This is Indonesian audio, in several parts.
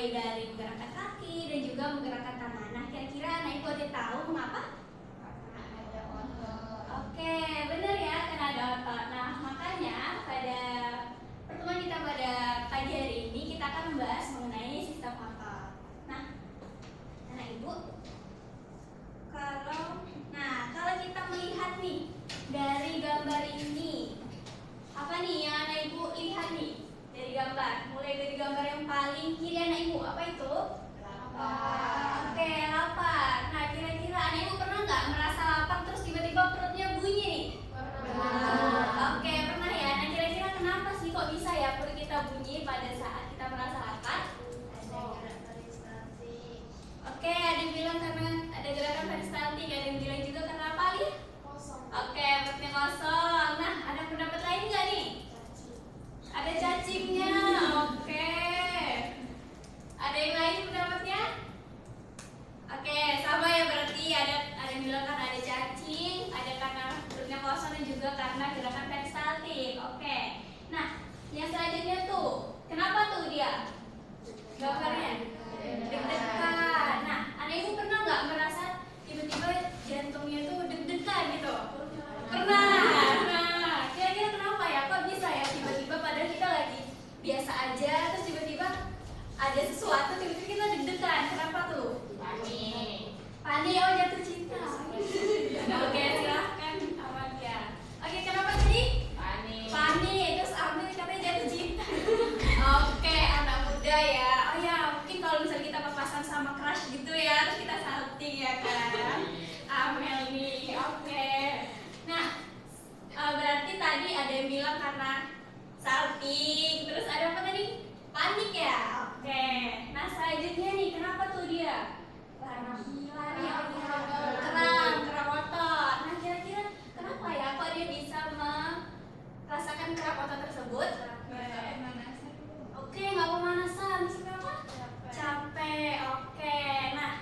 mulai dari menggerakkan kaki dan juga menggerakkan tangan. Nah, kira-kira anak ibu ada tahu mengapa? Ada otot. Oke, benar ya, karena ada otot. Nah, makanya pada pertemuan kita pada pagi hari ini kita akan membahas mengenai sistem otot. Nah, anak ibu, kalau kita melihat nih dari gambar ini, apa nih yang anak ibu lihat nih dari gambar? Mulai dari gambar yang paling kiri anak ibu, apa itu? Lapar. Oke, lapar. Nah, kira-kira anak ibu pernah nggak merasa lapar terus tiba-tiba perutnya bunyi nih? Pernah. Oke, pernah ya. Nah, kira-kira kenapa sih kok bisa ya perut kita bunyi pada saat kita merasa lapar? Ada gerak peristaltik. Oke, ada yang bilang karena ada gerakan peristaltik, ada yang bilang juga kenapa nih? Kosong. Oke, perutnya kosong. Nah, ada pendapat lain nggak nih? Ada cacingnya. Oke. Ada yang lain pendapatnya? Oke, sama ya, berarti ada yang bilang karena ada cacing, ada karena perutnya kosong dan juga karena gerakan peristaltik. Oke. Nah, yang selanjutnya tuh, kenapa tuh dia? Gambarnya deg-degan. Nah, anak ibu pernah nggak merasa tiba-tiba jantungnya tuh deg-degan gitu? Pernah. Nah, kira-kira kenapa ya? Kok bisa ya tiba-tiba padahal kita lagi biasa aja, terus tiba-tiba ada sesuatu tiba-tiba kita deg-degan. Kenapa tuh? Panik. Panik, oh jatuh cinta. Oke, silahkan Amalia. Oke, kenapa tadi? Panik. Panik, terus Amil katanya jatuh cinta. Oke, anak muda ya. Oh ya, mungkin kalau misalnya kita papasan sama crush gitu ya, terus kita salting ya kan. Amel nih, oke. Nah, berarti tadi ada yang bilang karena salting, terus ada apa tadi? Panik ya. Oke. Nah, selanjutnya nih, kenapa tuh dia? Karena kram otot. Nah, kira-kira kenapa ya kok dia bisa merasakan kram otot tersebut? Oke, nggak pemanasan. Terus kenapa? Capek. Oke. Nah,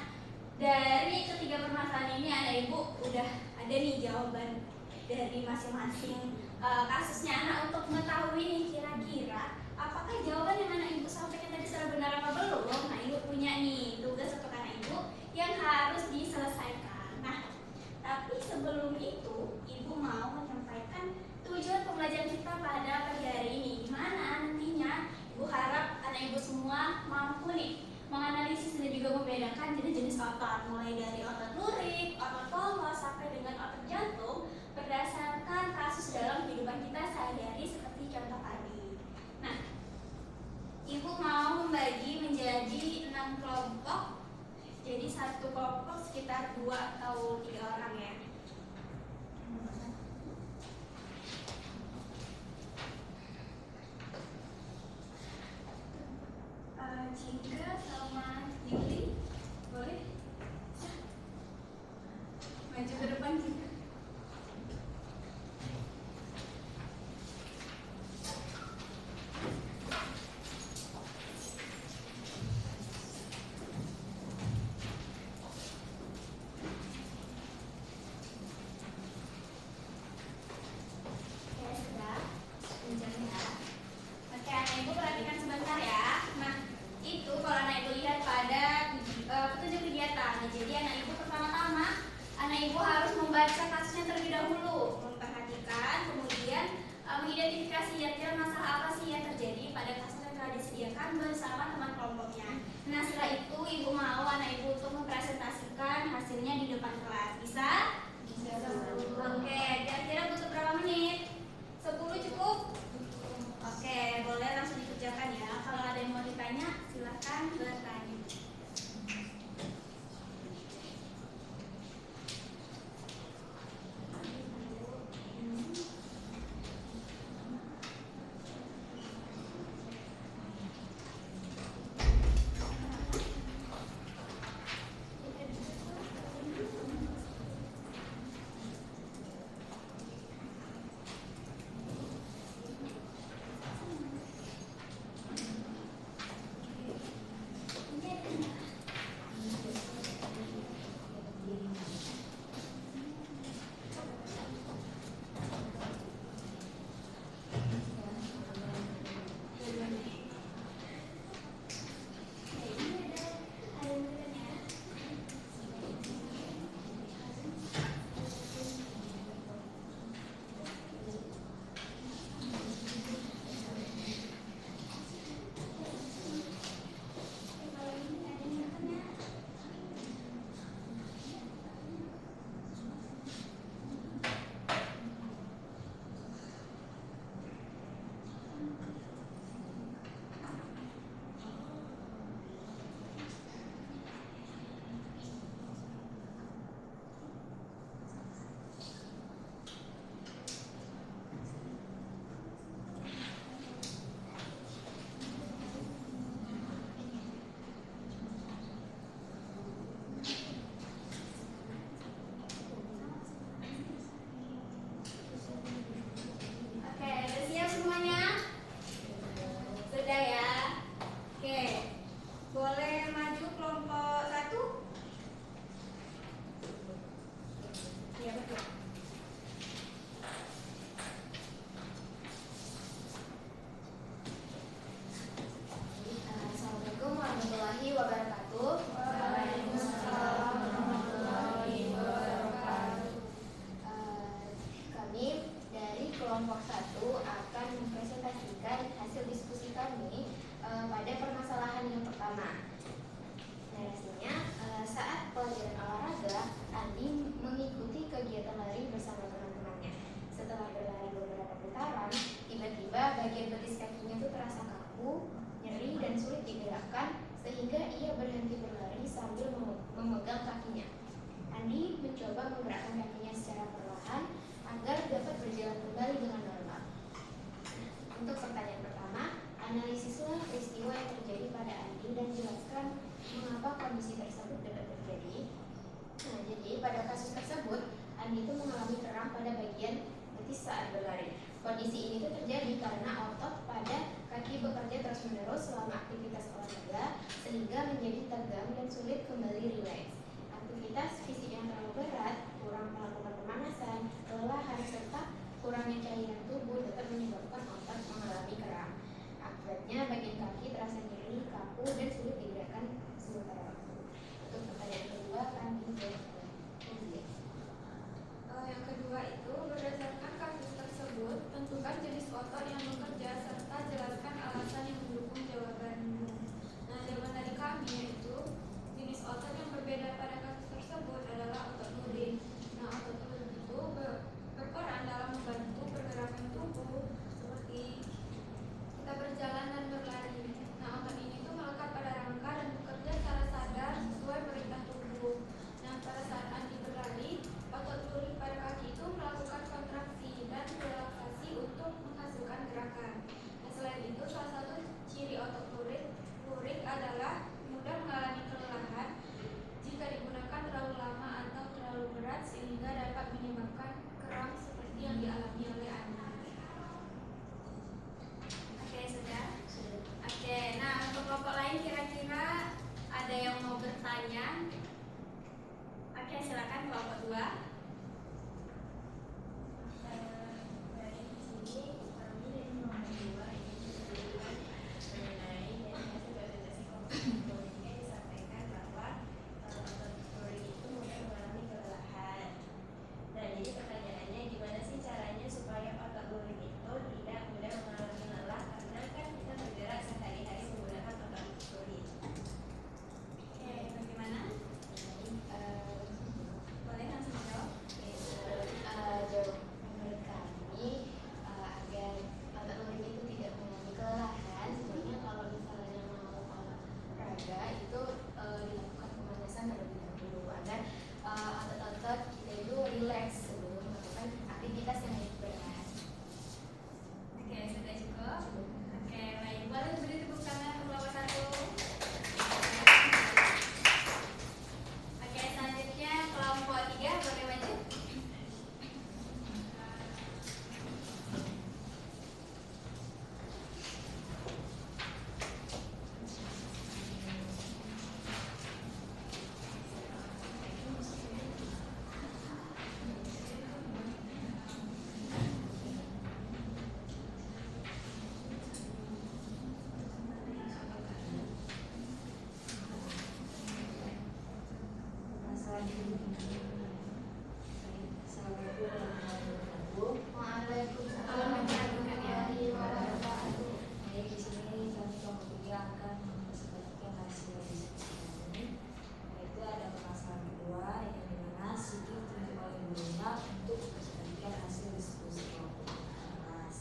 dari ketiga permasalahan ini anak ibu udah ada nih jawaban dari masing-masing kasusnya anak untuk mengetahui nih kira-kira apakah jawaban yang anak ibu sampaikan tadi sudah benar apa belum. Nah, ibu punya nih tugas untuk anak ibu yang harus diselesaikan. Nah, tapi sebelum itu ibu mau menyampaikan tujuan pembelajaran kita pada pagi hari ini. Gimana nantinya ibu harap anak ibu semua mampu nih menganalisis dan juga membedakan jenis-jenis otot, mulai dari otot lurik, otot polos, sampai dengan otot jantung berdasarkan kasus dalam kehidupan kita sehari-hari seperti contoh tadi. Nah, ibu mau membagi menjadi 6 kelompok. Jadi satu kelompok sekitar 2 atau 3 orang ya. Cika sama Yuli, boleh? Maju ke depan Cika. Mengidentifikasi kira-kira masalah apa sih yang terjadi pada kasus yang telah disediakan bersama teman kelompoknya. Nah, setelah itu ibu mau anak ibu untuk mempresentasikan hasilnya di depan kelas. Bisa? Bisa. Oke, kira-kira butuh berapa menit? 10 cukup? Oke, boleh langsung dikerjakan ya. Kalau ada yang mau ditanya, silakan bertanya. kelompok 1 akan mempresentasikan hasil diskusi kami pada permasalahan yang pertama. Narasinya, saat pelajaran olahraga, Andi mengikuti kegiatan lari bersama teman-temannya. Setelah berlari beberapa putaran, tiba-tiba bagian betis kakinya itu terasa kaku, nyeri, dan sulit digerakkan, sehingga ia berhenti berlari sambil memegang kakinya. Andi mencoba menggerakkan kakinya secara perlahan agar dapat berjalan kembali dengan normal. Untuk pertanyaan pertama, analisislah peristiwa yang terjadi pada Andi dan jelaskan mengapa kondisi tersebut dapat terjadi. Nah, jadi pada kasus tersebut, Andi itu mengalami kram pada bagian betis saat berlari. Kondisi ini tuh terjadi karena otot pada kaki bekerja terus-menerus selama aktivitas olahraga sehingga menjadi tegang dan sulit kembali rileks. Aktivitas fisik yang terlalu berat, kurang melakukan pemanasan, kelelahan, serta kurangnya cairan tubuh dapat menyebabkan otot mengalami kram. Akibatnya bagian kaki terasa nyeri, kaku, dan sulit digerakkan sementara waktu. Untuk pertanyaan kedua, kami menjawab. Yang kedua itu, berdasarkan kasus tersebut, tentukan jenis otot yang bekerja serta jelaskan alasan yang mendukung jawabanmu. Nah, jawaban dari kami yaitu jenis otot yang berbeda pada kasus tersebut adalah otot luring. Nah, otot luring itu berperan dalam membantu pergerakan tubuh seperti kita berjalan dan berlari. Nah, otot ini tuh melekat pada rangka dan bekerja secara sadar sesuai perintah tubuh. Nah, pada saat Andi berlari, otot luring pada kaki itu melakukan kontraksi dan relaksasi untuk menghasilkan gerakan. Nah, selain itu, salah satu ciri otot luring adalah mudah mengalami kelelahan jika digunakan terlalu lama atau terlalu berat sehingga dapat menyebabkan kram seperti yang dialami oleh Andi. Oke, sudah? Oke, nah untuk kelompok lain kira-kira ada yang mau bertanya? Oke, silakan kelompok 2. Dari sini kami dari nomor 2 ini menunjukkan mengenai hasil presentasi kelompok 3 disampaikan bahwa otot luring itu mudah mengalami kelelahan. Nah, jadi pertanyaannya gimana sih caranya supaya otot luring itu tidak mudah mengalami lelah, karena kan kita bergerak sehari-hari menggunakan otot luring. Oke, bagaimana? Boleh langsung jawab? Jawab menurut kami agar otot luring itu tidak mengalami kelelahan, sebenarnya kalau misalnya mau olahraga itu dilakukan pemanasan terlebih dahulu agar otot-otot kita itu rileks sebelum melakukan aktivitas yang lebih berat. Oke, sudah cukup? Oke, baik. Boleh beri tepuk tangan untuk kelompok 1. Oke, selanjutnya kelompok 3 boleh maju. Waalaikumsalam warahmatullahi wabarakatuh. Baik, di sini kami kelompok 3 akan mempresentasikan hasil diskusi kami. Yaitu ada permasalahan kedua yang dimana Siti ditunjuk oleh gurunya untuk mempresentasikan hasil diskusi kelompok kelas.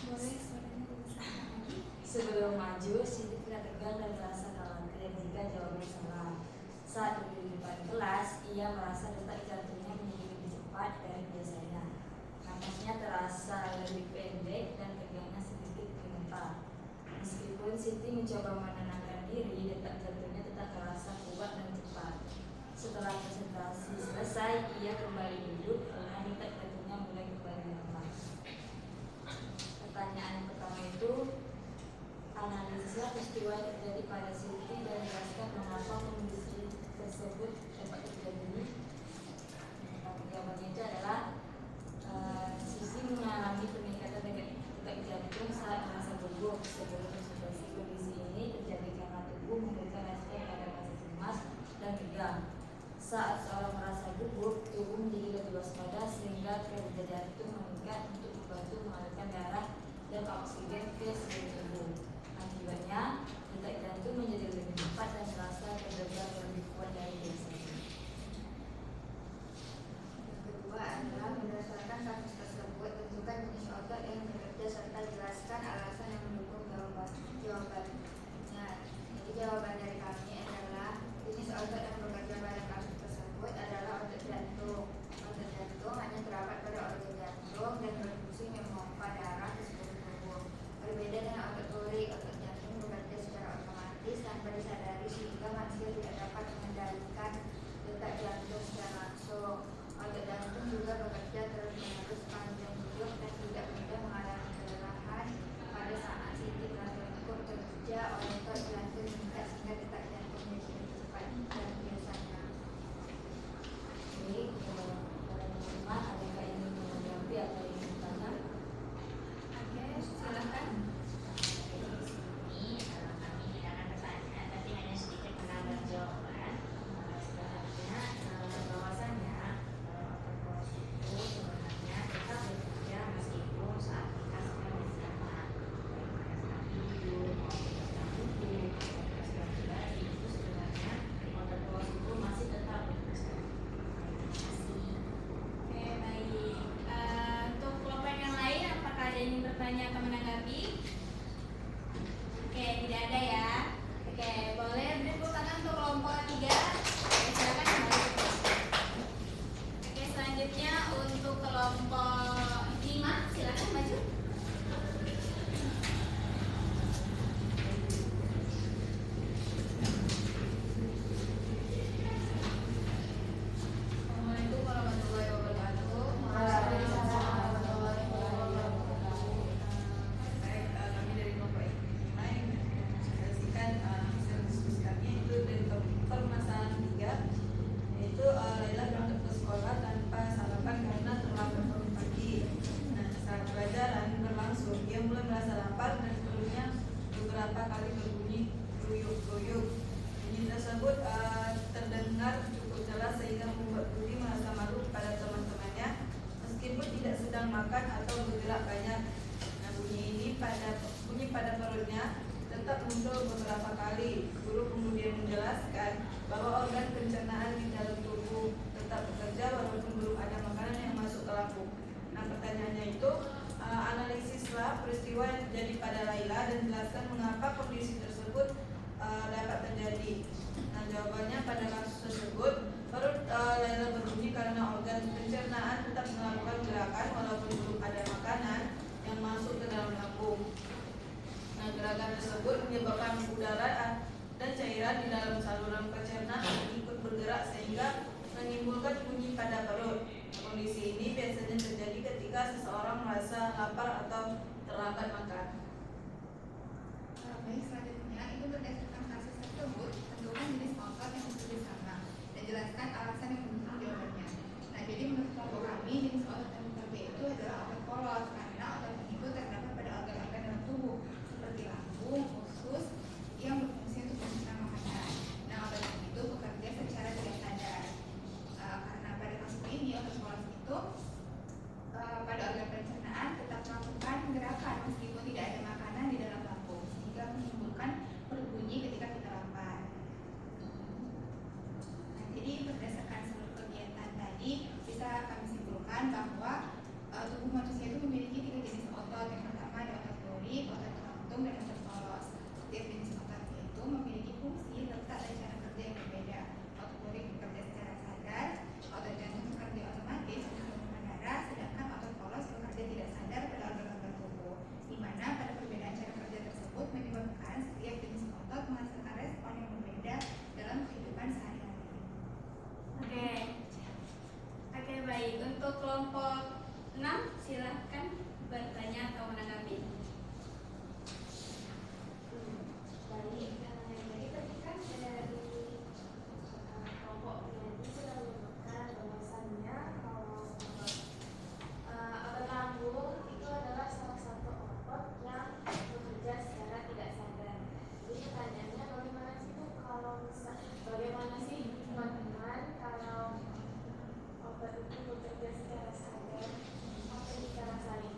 Boleh suaranya dibesarkan lagi. Sebelum maju, Siti tidak tegang dan merasa khawatir jika jawabnya salah. Saat duduk di depan kelas, ia merasa detak jantungnya menjadi lebih cepat dari biasanya. Napasnya terasa lebih pendek dan tegangnya sedikit gemetar. Meskipun Siti mencoba menenangkan diri, detak jantungnya tetap terasa kuat dan cepat. Setelah presentasi selesai, ia kembali duduk, perlahan detak jantungnya mulai kembali normal. Pertanyaan yang pertama itu, analisislah peristiwa yang terjadi pada Siti dan jelaskan mengapa kondisi tersebut dapat terjadi. Jawabannya itu adalah Siti mengalami peningkatan detak jantung saat merasa gugup. Sebelum situasi kondisi ini terjadi karena tubuh memberikan respon pada rasa cemas dan tegang. Saat seorang merasa gugup, tubuh menjadi lebih waspada bertanya atau menanggapi? Oke, tidak ada ya. Oke, boleh beri tepuk tangan untuk kelompok 3. Oke, silakan kembali. Oke, selanjutnya untuk kelompok 5, silakan maju. Assalamualaikum warahmatullahi wabarakatuh. Baik, kami dari kelompok 5 yang menjelaskan hasil diskusi kami itu dari permasalahan 3, yaitu Laila berangkat ke sekolah tanpa sarapan karena terlambat bangun pagi. Nah, saat pelajaran berlangsung, dia mulai merasa lapar dan perutnya beberapa kali berbunyi kruyuk-kruyuk. Bunyi tersebut terdengar cukup jelas sehingga membuat Budi merasa malu pada teman-temannya meskipun tidak sedang makan atau bergerak banyak. Nah, bunyi pada perutnya tetap muncul beberapa kali. Guru kemudian menjelaskan bahwa organ pencernaan di dalam tubuh tetap bekerja walaupun belum ada makanan yang masuk ke lambung. Nah, pertanyaannya itu analisislah peristiwa yang terjadi pada Laila dan jelaskan mengapa kondisi tersebut dapat terjadi. Nah, jawabannya pada kasus tersebut perut Laila berbunyi karena organ pencernaan tetap melakukan gerakan walaupun belum ada makanan yang masuk ke dalam lambung. Nah, gerakan tersebut menyebabkan udara dan cairan di dalam saluran pencernaan ikut bergerak sehingga menimbulkan bunyi pada perut. Kondisi ini biasanya terjadi ketika seseorang merasa lapar atau terlambat makan. Baik, selanjutnya itu berdasarkan kasus tersebut, tentukan jenis otot yang bekerja sama dan jelaskan alasan yang mendukung jawabannya. Nah, jadi menurut kelompok kami, jenis otot yang bekerja itu adalah otot polos karena otot itu terdapat pada organ-organ dalam tubuh seperti lambung, usus yang berfungsi untuk mencerna makanan. Nah, otot itu bekerja secara tidak sadar. Karena pada kasus ini otot polos itu pada organ pencernaan tetap melakukan gerakan meskipun tidak ada makanan di dalam lambung sehingga menimbulkan berbunyi ketika kita lapar. Nah, jadi berdasarkan seluruh kegiatan tadi bisa kami simpulkan bahwa tubuh manusia itu memiliki 3 jenis otot. Yang pertama ada otot glorik, otot jantung, dan otot polos. Setiap jenis otot itu memiliki fungsi, letak, dan cara kerja yang berbeda. Otot glorik bekerja secara sadar, otot jantung bekerja otomatis untuk menurunkan darah, sedangkan otot polos bekerja tidak sadar pada organ-organ tubuh, di mana pada perbedaan cara kerja tersebut menyebabkan setiap jenis otot menghasilkan respon yang berbeda dalam kehidupan sehari-hari. Oke, baik. Untuk kelompok 6, silahkan bertanya atau menanggapi. Baik, jadi tadi kan dari kelompok peneliti sudah menemukan bahwasannya kalau otot lambung itu adalah salah satu otot yang bekerja secara tidak sadar. Jadi pertanyaannya bagaimana sih teman-teman kalau otot itu bekerja secara sadar, apa yang kita rasain?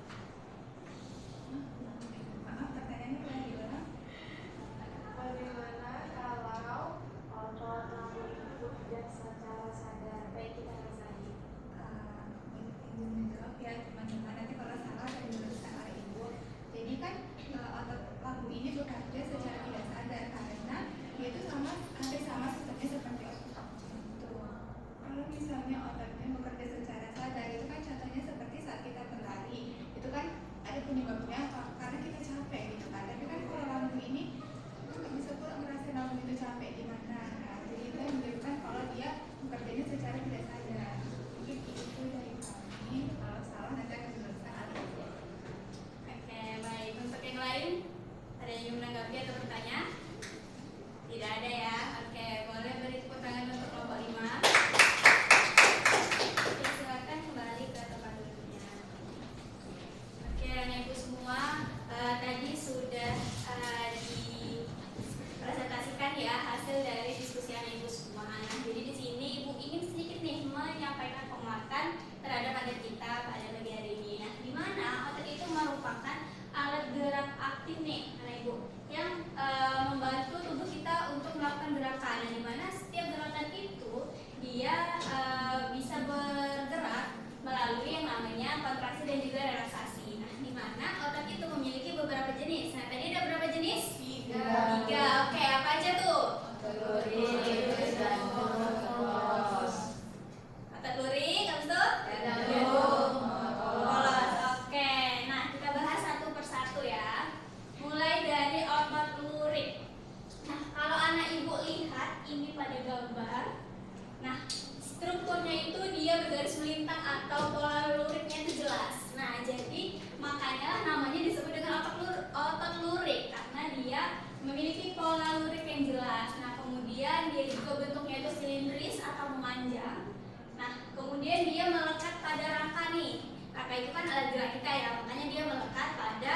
memiliki pola lurik yang jelas. Nah, kemudian dia juga bentuknya itu silindris atau memanjang. Nah, kemudian dia melekat pada rangka nih. Rangka itu kan alat gerak kita ya, makanya dia melekat pada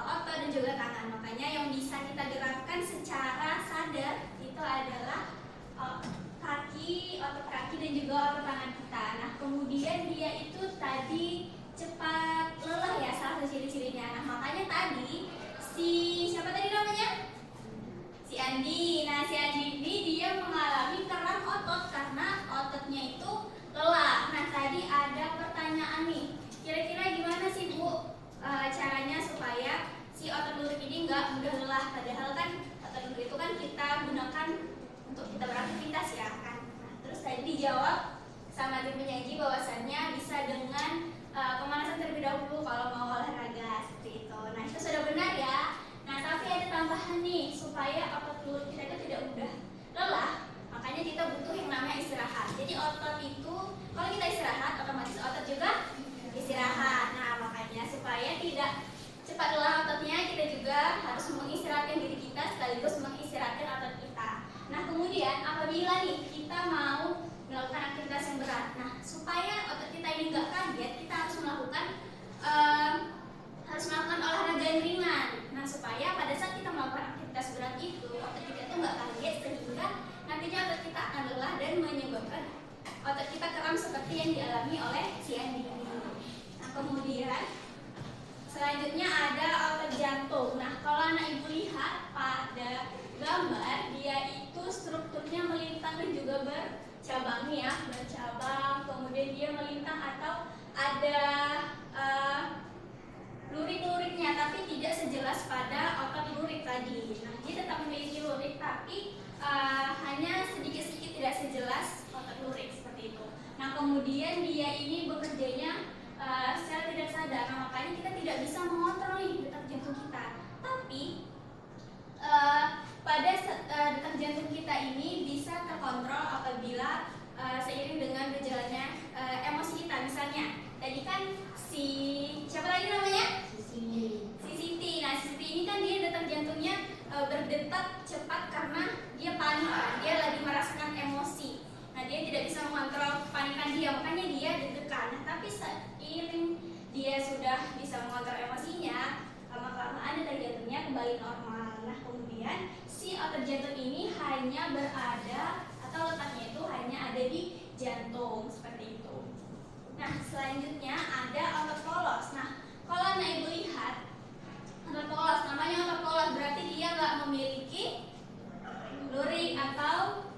otot dan juga tangan. Makanya yang bisa kita gerakkan secara sadar itu adalah kaki, otot kaki dan juga otot tangan kita. Nah, kemudian dia itu tadi cepat lelah ya, salah satu ciri-cirinya. Nah, makanya tadi siapa tadi namanya? Si Andi. Nah, si Andi ini dia mengalami keram otot karena ototnya itu lelah. Nah, tadi ada pertanyaan nih. Kira-kira gimana sih Bu caranya supaya si otot lurik ini nggak mudah lelah? Padahal kan otot lurik itu kan kita gunakan untuk kita beraktivitas ya kan. Nah, terus tadi dijawab sama tim penyaji bahwasannya bisa dengan pemanasan terlebih dahulu kalau mau olahraga seperti itu. Nah, itu sudah benar ya. Nah, tapi ada tambahan nih supaya otot lurik kita itu tidak mudah lelah. Makanya kita butuh yang namanya istirahat. Jadi otot itu kalau kita istirahat otomatis otot juga istirahat. Nah, makanya supaya tidak cepat lelah ototnya, kita juga harus mengistirahatkan diri kita sekaligus mengistirahatkan otot kita. Nah, kemudian apabila nih kita mau melakukan aktivitas yang berat, nah supaya otot kita ini nggak kaget, kita harus melakukan olahraga yang ringan. Nah, supaya pada saat kita melakukan aktivitas berat itu otot kita itu nggak kaget sehingga nantinya otot kita akan lelah dan menyebabkan otot kita kram seperti yang dialami oleh si Andi. Nah, kemudian selanjutnya ada otot jantung. Nah, kalau anak ibu lihat pada gambar, dia itu strukturnya melintang dan juga bercabang nih ya, bercabang. Kemudian dia melintang atau ada lurik-luriknya, tapi tidak sejelas pada otot lurik tadi. Nah, dia tetap memiliki lurik, tapi hanya sedikit-sedikit tidak sejelas otot lurik seperti itu. Nah, kemudian dia ini bekerjanya secara tidak sadar. Nah, makanya kita tidak bisa mengontrol nih detak jantung kita. Tapi pada detak jantung kita ini bisa terkontrol apabila seiring dengan berjalannya emosi kita. Misalnya tadi kan siapa lagi namanya? Si Siti. Nah, si Siti ini kan dia detak jantungnya berdetak cepat karena dia panik, dia lagi merasakan emosi. Nah, dia tidak bisa mengontrol kepanikan dia, makanya dia deg-degan. Nah, tapi seiring dia sudah bisa mengontrol emosinya, lama-kelamaan detak jantungnya kembali normal. Nah, kemudian si otot jantung ini hanya berada atau letaknya itu hanya ada di jantung seperti itu. Nah, selanjutnya ada otot polos. Nah, kalau anak ibu lihat otot polos, namanya otot polos berarti dia nggak memiliki lurik atau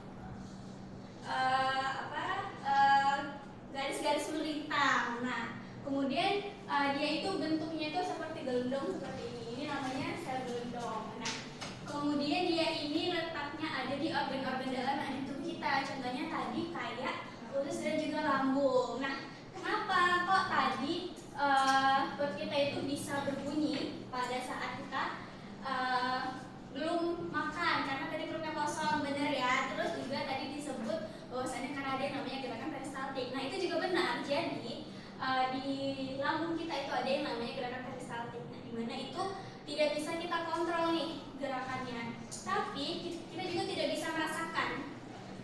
garis-garis melintang. Nah, kemudian dia itu bentuknya itu seperti gelendong seperti ini. Ini namanya sel gelendong. Nah, kemudian dia ini letaknya ada di organ-organ dalam tubuh kita. Contohnya tadi kayak usus dan juga lambung. Nah, kenapa kok tadi perut kita itu bisa berbunyi pada saat kita belum makan? Karena tadi perutnya kosong, benar ya. Terus juga tadi disebut bahwasannya karena ada yang namanya gerakan peristaltik. Nah, itu juga benar. Jadi di lambung kita itu ada yang namanya gerakan peristaltik. Nah, dimana itu tidak bisa kita kontrol nih gerakannya. Tapi kita juga tidak bisa merasakan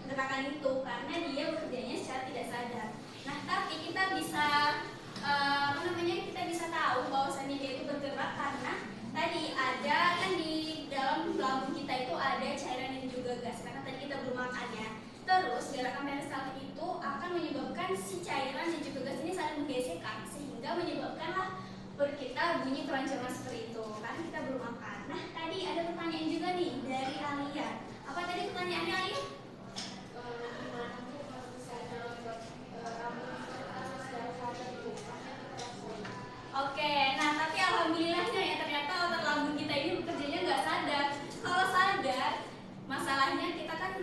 gerakan itu karena dia bekerjanya secara tidak sadar. Nah, tapi kita bisa kita bisa tahu bahwasannya dia itu bergerak karena tadi ada kan di dalam lambung kita itu ada cairan dan juga gas karena tadi kita belum makan ya. Terus gerakan peristaltik itu akan menyebabkan si cairan dan juga gas ini saling menggesekkan sehingga menyebabkanlah perut kita bunyi keroncongan seperti itu karena kita belum makan. Nah, tadi ada pertanyaan juga nih dari Alia. Apa tadi pertanyaannya Alia? Oke, nah tapi alhamdulillahnya ya ternyata otot lambung kita ini bekerjanya nggak sadar. Kalau sadar, masalahnya kita kan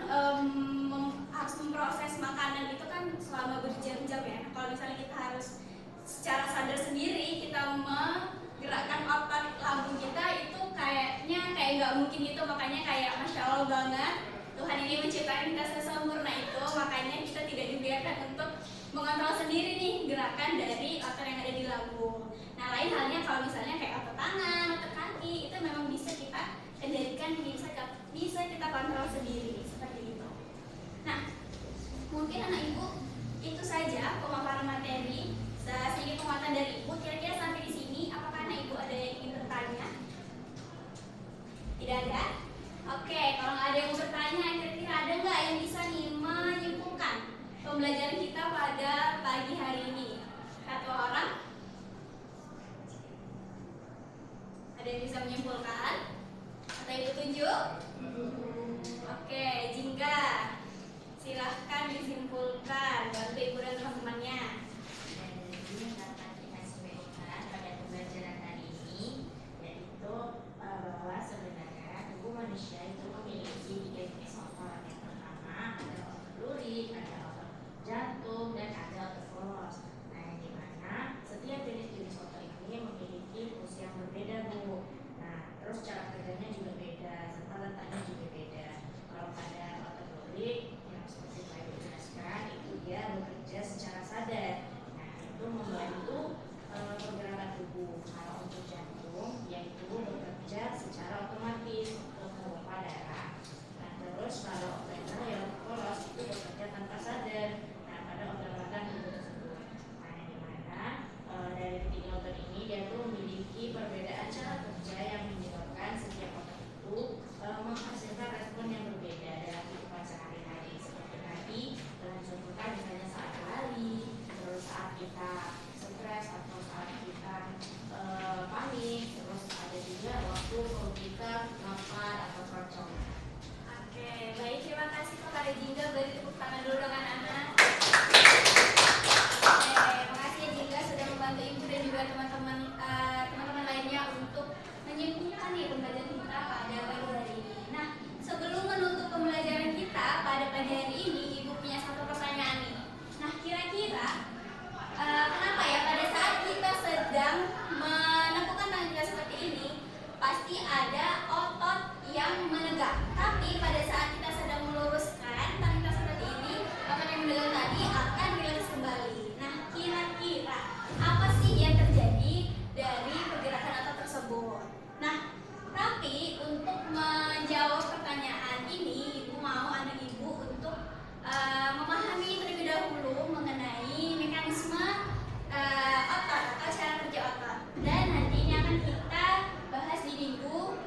harus memproses makanan itu kan selama berjam-jam ya. Kalau misalnya kita harus secara sadar sendiri kita menggerakkan otot lambung kita itu kayaknya nggak mungkin gitu. Makanya kayak Masya Allah banget Tuhan ini menciptakan kita sesempurna itu. Makanya kita tidak dibiarkan untuk mengontrol sendiri nih gerakan dari otot yang ada di lambung. Nah, lain halnya kalau misalnya kayak otot tangan, otot kaki itu memang bisa kita kendalikan Ada yang bisa menyimpulkan? Atau Ibu tunjuk? Oke, Jingga. Silahkan disimpulkan. Bantu Ibu dan teman-temannya. Jadi dapat kita simpulkan pada pembelajaran hari ini yaitu bahwa sebenarnya tubuh manusia itu memiliki 3 jenis otot. Yang pertama ada otot lurik, ada otot jantung, dan ada otot poros. Nah, yang dimana setiap jenis-jenis otot ini memiliki fungsi yang berbeda, Bu. Nah, terus cara kerjanya juga beda, serta letaknya juga beda. Kalau pada otot lurik yang seperti Pak Ibu jelaskan, itu dia bekerja secara sadar. Nah, itu membantu pergerakan tubuh. Kalau untuk jantung, yaitu bekerja secara otomatis untuk memompa darah. Nah, terus kalau otot yang poros itu bekerja tanpa sadar. Nah, pada organ-organ tubuh tersebut. Nah, yang dimana dari ketiga otot ini dia tuh memiliki perbedaan cara kerja yang menyebabkan setiap otot itu menghasilkan respon yang berbeda dalam kehidupan sehari-hari. Seperti tadi dalam contohnya misalnya saat lari, terus saat kita stres atau saat kita panik, terus ada juga waktu kalau kita lapar atau keroncongan. Oke, baik, terima kasih kepada Jingga. Beri tepuk tangan dulu dengan anak. Oke, makasih Jingga sudah membantu Ibu dan juga teman-teman lainnya untuk menyimpulkan nih pembelajaran kita pada pagi hari ini. Nah, sebelum menutup pembelajaran kita pada pagi hari ini, Ibu punya satu pertanyaan nih. Nah, kira-kira kenapa ya pada saat kita sedang menekukkan tangan kita seperti ini, pasti ada otot yang menegak. Tapi pada saat kita sedang meluruskan tangan kita seperti ini, otot yang menegak tadi akan rileks kembali. Nah, kira-kira apa sih yang terjadi dari pergerakan otot tersebut? Nah, tapi untuk menjawab pertanyaan ini, Ibu mau anak Ibu untuk memahami terlebih dahulu mengenai mekanisme otot atau cara kerja otot. Dan nanti ini akan kita bahas di minggu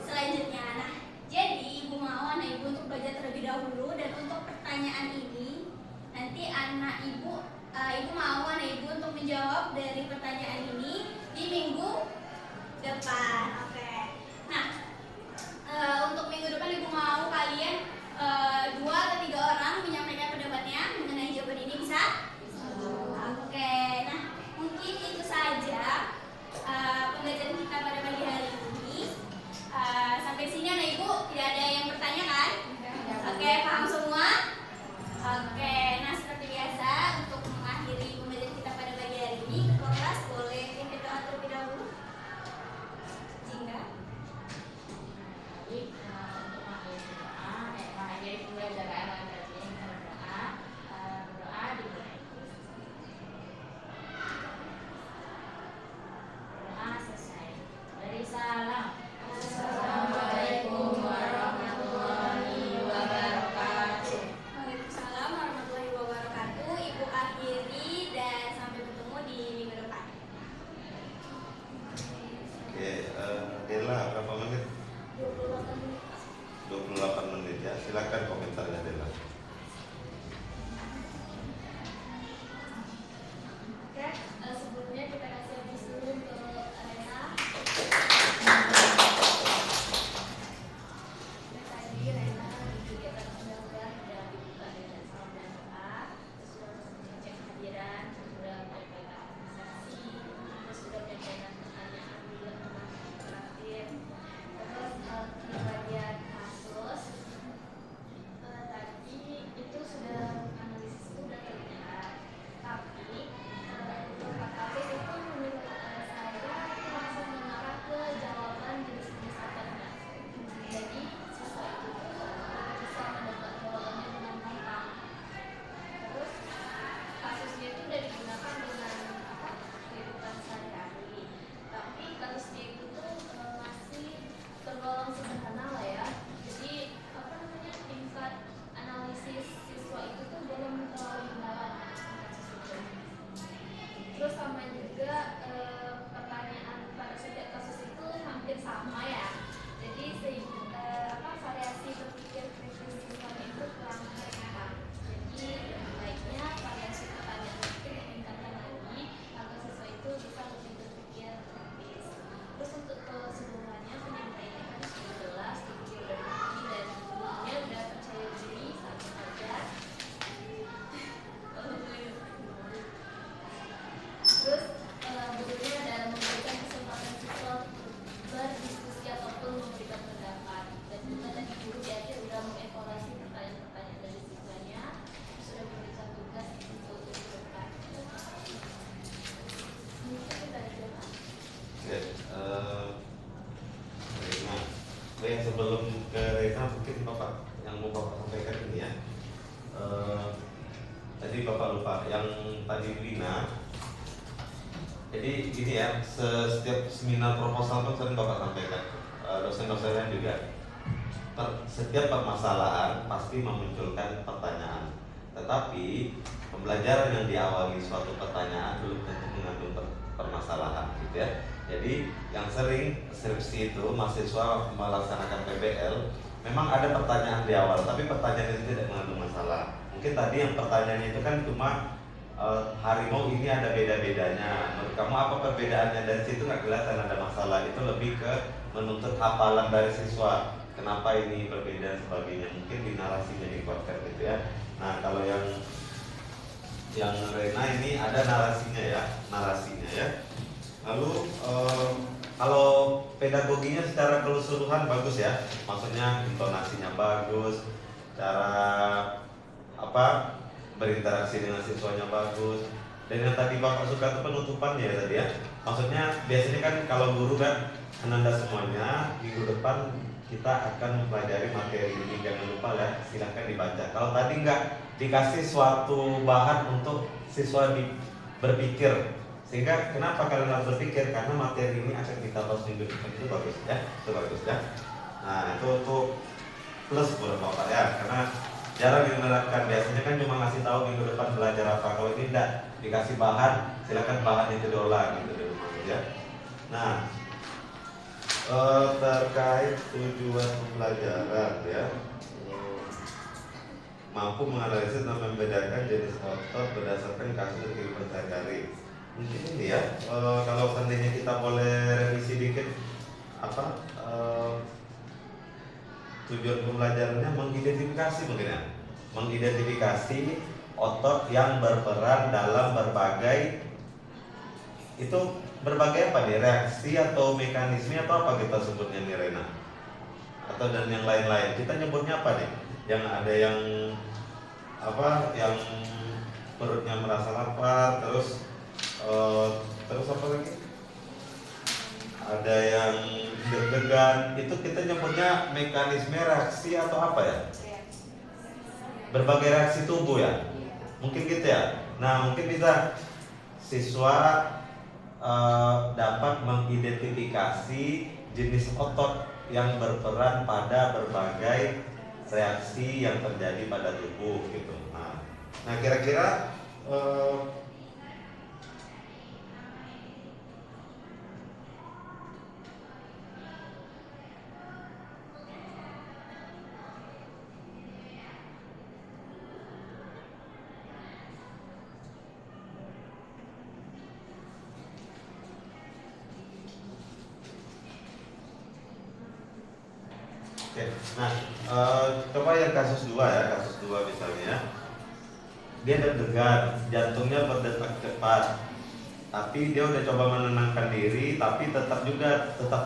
selanjutnya. Nah, jadi Ibu mau anak Ibu untuk belajar terlebih dahulu, dan untuk pertanyaan ini nanti anak Ibu mau anak Ibu untuk menjawab dari pertanyaan ini di minggu depan. Oke. Nah, untuk minggu depan Ibu mau kalian 2 atau 3 orang menyampaikan pendapatnya mengenai jawaban ini, bisa? Oke. Nah, mungkin itu saja pembelajaran kita pada pagi hari ini. Sampai sini anak Ibu tidak ada yang bertanya kan? Oke, paham semua? Oke, nah seperti biasa untuk mengakhiri pembelajaran kita pada pagi hari ini, ketua kelas boleh pimpin doa terlebih dahulu. Jingga. Baik, untuk mengakhiri pembelajaran hari ini kita berdoa dimulai. Berdoa selesai. Beri salam. Assalamualaikum warahmatullahi wabarakatuh. Waalaikumsalam warahmatullahi wabarakatuh. Ibu akhiri dan sampai bertemu di minggu depan. Oke, Dela berapa menit? 28 menit. 28 menit ya. Silakan komentarnya Dela. Oke, sebelumnya kita kasih habis dulu untuk Rena. Tadi Rena di kegiatan mudah-mudahan sudah dibuka dengan salam dan doa, terus sudah mengecek kehadiran, terus sudah menyampaikan administrasi, terus sudah menyampaikan pertanyaan juga teman terakhir. Terus di bagian kasus tadi itu sudah analisis itu sudah terlihat, tapi untuk kasus itu menurut saya itu langsung mengarah ke jawaban jenis-jenis obatnya. Jadi siswa itu bisa mendapat jawabannya dengan gampang. Terus kasusnya itu sudah digunakan dengan kehidupan sehari-hari, tapi kasusnya itu tuh masih tergolong sederhana lah ya. Jadi tingkat analisis siswa itu tuh belum terlalu mendalam kasus itu. Terus sama juga pertanyaan pada setiap kasus itu hampir sama ya. Jadi variasi berpikir kritis siswanya itu kurang terlihat. Jadi lebih baiknya variasi pertanyaan itu ditingkatkan lagi agar siswa itu bisa lebih berpikir kritis. Terus untuk ini ya, setiap seminar proposal kan sering Bapak sampaikan, dosen-dosennya juga. Setiap permasalahan pasti memunculkan pertanyaan. Tetapi pembelajaran yang diawali suatu pertanyaan belum tentu mengandung permasalahan, gitu ya. Jadi yang sering skripsi itu mahasiswa melaksanakan PBL memang ada pertanyaan di awal, tapi pertanyaan itu tidak mengandung masalah. Mungkin tadi yang pertanyaannya itu kan cuma harimau ini ada beda-bedanya. Menurut kamu apa perbedaannya? Dari situ nggak kelihatan ada masalah. Itu lebih ke menuntut hafalan dari siswa. Kenapa ini berbeda dan sebagainya. Mungkin di narasinya dikuatkan gitu ya. Nah kalau yang Rena ini ada narasinya ya. Lalu kalau pedagoginya secara keseluruhan bagus ya. Maksudnya intonasinya bagus, cara berinteraksi dengan siswanya bagus. Dan yang tadi Bapak suka itu penutupannya ya tadi ya. Maksudnya biasanya kan kalau guru kan Ananda semuanya minggu depan kita akan mempelajari materi ini, jangan lupa ya, silahkan dibaca. Kalau tadi nggak dikasih suatu bahan untuk siswa berpikir, sehingga kenapa kalian harus berpikir? Karena materi ini akan kita bahas minggu depan. Itu bagus ya. Nah itu plus buat Bapak ya, karena jarang diterapkan. Biasanya kan cuma ngasih tahu minggu depan belajar apa. Kalau ini tidak dikasih bahan, silakan bahan itu diolah gitu ya. Nah terkait tujuan pembelajaran ya, mampu menganalisis dan membedakan jenis otot berdasarkan kasus kehidupan sehari-hari. Mungkin ini ya, kalau seandainya kita boleh revisi dikit tujuan pembelajarannya mengidentifikasi mungkin ya, mengidentifikasi otot yang berperan dalam berbagai apa nih, reaksi atau mekanisme atau apa kita sebutnya nih Rena, atau dan yang lain-lain kita nyebutnya apa nih, yang ada yang perutnya merasa lapar, terus apa lagi, ada yang deg-degan, itu kita nyebutnya mekanisme reaksi atau apa ya, berbagai reaksi tubuh ya, mungkin gitu ya. Nah mungkin bisa siswa dapat mengidentifikasi jenis otot yang berperan pada berbagai reaksi yang terjadi pada tubuh gitu. Nah kira-kira coba yang kasus 2 ya, kasus 2 misalnya, dia deg-degan, jantungnya berdetak cepat, tapi dia udah coba menenangkan diri, tapi tetap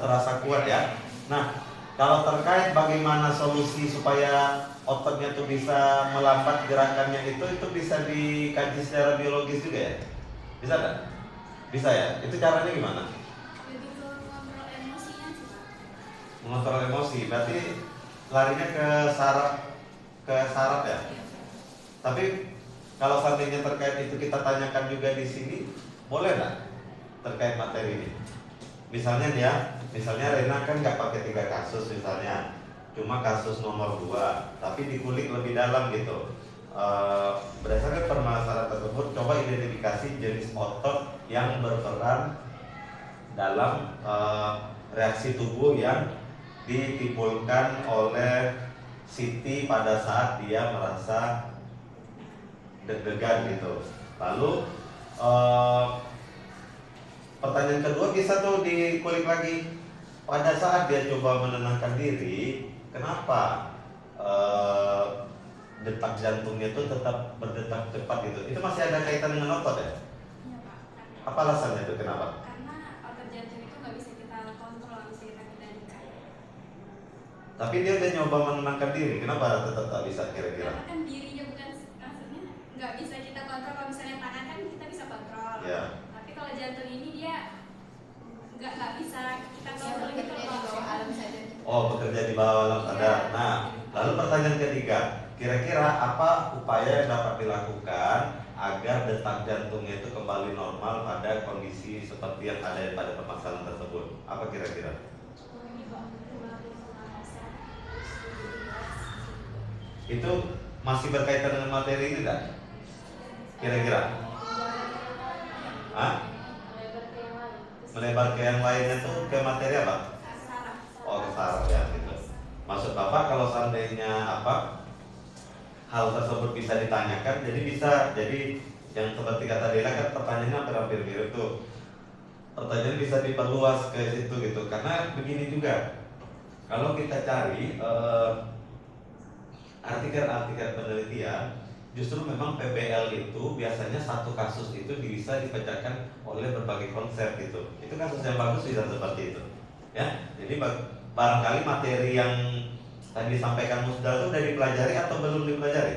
terasa kuat ya. Nah, kalau terkait bagaimana solusi supaya ototnya tuh bisa melambat gerakannya itu bisa dikaji secara biologis juga ya? Bisa nggak? Bisa ya? Itu caranya gimana? Lebih ke mengontrol emosinya sih Pak. Mengontrol emosi, berarti larinya ke saraf ya? Tapi kalau seandainya terkait itu kita tanyakan juga di sini, boleh nggak terkait materi ini? Misalnya Rena kan nggak pakai 3 kasus misalnya, cuma kasus nomor 2, tapi dikulik lebih dalam gitu. Berdasarkan permasalahan tersebut, coba identifikasi jenis otot yang berperan dalam reaksi tubuh yang ditimbulkan oleh Siti pada saat dia merasa deg-degan gitu. Lalu pertanyaan kedua bisa tuh dikulik lagi, pada saat dia coba menenangkan diri, kenapa detak jantungnya itu tetap berdetak cepat gitu? Itu masih ada kaitan dengan otot ya? Iya Pak. Apa alasannya itu, kenapa? Karena otot jantung itu nggak bisa kita kontrol, bisa kita kendalikan. Tapi dia udah nyoba menenangkan diri, kenapa tetap tak bisa kira-kira? Karena kan dirinya bukan, maksudnya nggak bisa kita kontrol. Kalau misalnya tangan kan kita bisa kontrol. Ya. Tapi kalau jantung ini dia nggak bisa kita Yang kontrol gitu bekerja di loh. bawah alam sadar. Oh, bekerja di bawah alam sadar. Nah, lalu pertanyaan ketiga, kira-kira apa upaya yang dapat dilakukan agar detak jantungnya itu kembali normal pada kondisi seperti yang ada pada permasalahan tersebut? Apa kira-kira? Itu masih berkaitan dengan materi ini tidak? Kira-kira? Hah? Melebar ke yang lainnya tuh ke materi apa? Oh, ke saraf ya gitu. Maksud Bapak kalau seandainya hal tersebut bisa ditanyakan, jadi yang seperti kata Dela kan pertanyaannya hampir mirip tuh. Pertanyaan bisa diperluas ke situ gitu. Karena begini juga, kalau kita cari artikel-artikel penelitian, justru memang PBL itu biasanya satu kasus itu bisa dipecahkan oleh berbagai konsep gitu. Itu kasus yang bagus bisa seperti itu. Ya, jadi barangkali materi yang tadi disampaikan Musdal itu udah dipelajari atau belum dipelajari?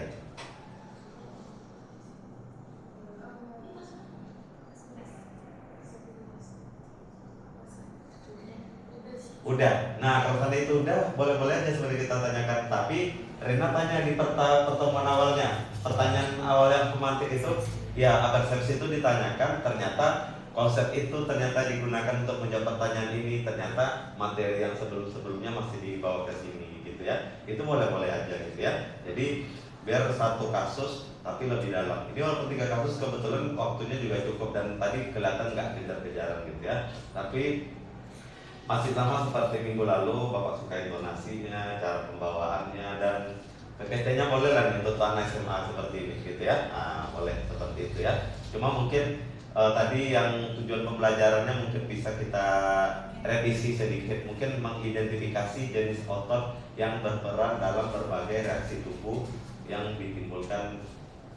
Udah. Nah, kalau tadi itu udah, boleh-boleh aja seperti kita tanyakan. Tapi Rina tanya di pertemuan awalnya, pertanyaan awal yang pemantik itu, ya persepsi itu ditanyakan, ternyata konsep itu ternyata digunakan untuk menjawab pertanyaan ini, ternyata materi yang sebelum-sebelumnya masih dibawa ke sini gitu ya. Itu boleh-boleh aja gitu ya. Jadi biar satu kasus tapi lebih dalam. Ini walaupun 3 kasus kebetulan waktunya juga cukup dan tadi kelihatan nggak kejar-kejaran gitu ya. Tapi masih sama seperti minggu lalu, Bapak suka intonasinya, cara pembawaannya, dan PPT-nya boleh lah untuk anak SMA seperti ini gitu ya. Nah, boleh seperti itu ya. Cuma mungkin tadi yang tujuan pembelajarannya mungkin bisa kita revisi sedikit, mungkin mengidentifikasi jenis otot yang berperan dalam berbagai reaksi tubuh yang ditimbulkan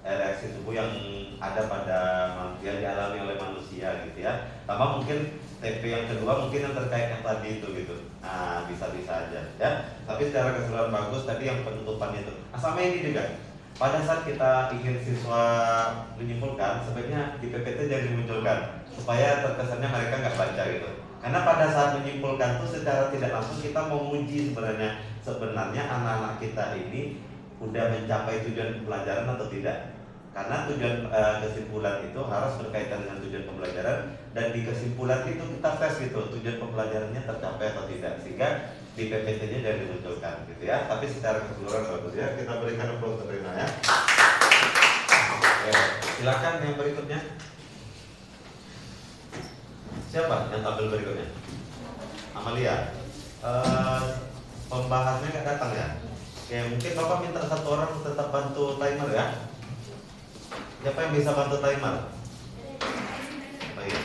reaksi tubuh yang ada pada yang dialami oleh manusia gitu ya. Tambah mungkin TP yang kedua mungkin yang terkait yang tadi itu gitu. Nah, bisa-bisa aja ya. Tapi secara keseluruhan bagus tadi yang penutupan itu. Nah, sama ini juga. Pada saat kita ingin siswa menyimpulkan, sebaiknya di PPT jangan dimunculkan supaya terkesannya mereka nggak baca gitu. Karena pada saat menyimpulkan tuh secara tidak langsung kita mau menguji sebenarnya anak-anak kita ini udah mencapai tujuan pembelajaran atau tidak. Karena tujuan kesimpulan itu harus berkaitan dengan tujuan pembelajaran, dan di kesimpulan itu kita tes gitu tujuan pembelajarannya tercapai atau tidak, sehingga di PPT-nya jangan dimunculkan gitu ya. Tapi secara keseluruhan bagus ya. Kita berikan aplaus untuk Rina ya. Oke, silakan yang berikutnya. Siapa yang tampil berikutnya? Amalia. Pembahasannya nggak datang ya? Oke, mungkin Bapak minta satu orang tetap bantu timer ya. Siapa yang bisa bantu timer? Baik.